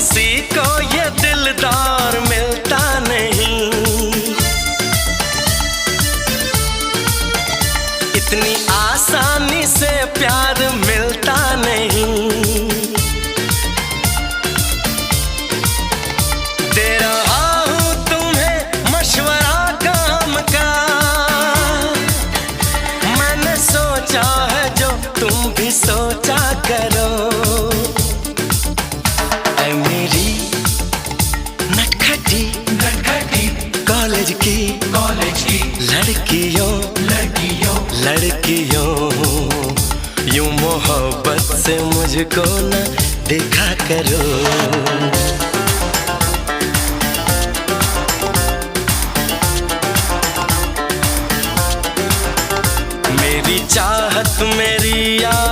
किसी को ये दिलदार मिलता नहीं, इतनी आसानी से प्यार मिलता नहीं। दे रहा हूं तुम्हें मशवरा काम का, मैंने सोचा है जो तुम भी सोचा करो। ऐ मेरी नटखटी नटखटी कॉलेज की लड़कियों यूं मोहब्बत से मुझको न देखा करो। मेरी चाहत मेरी याद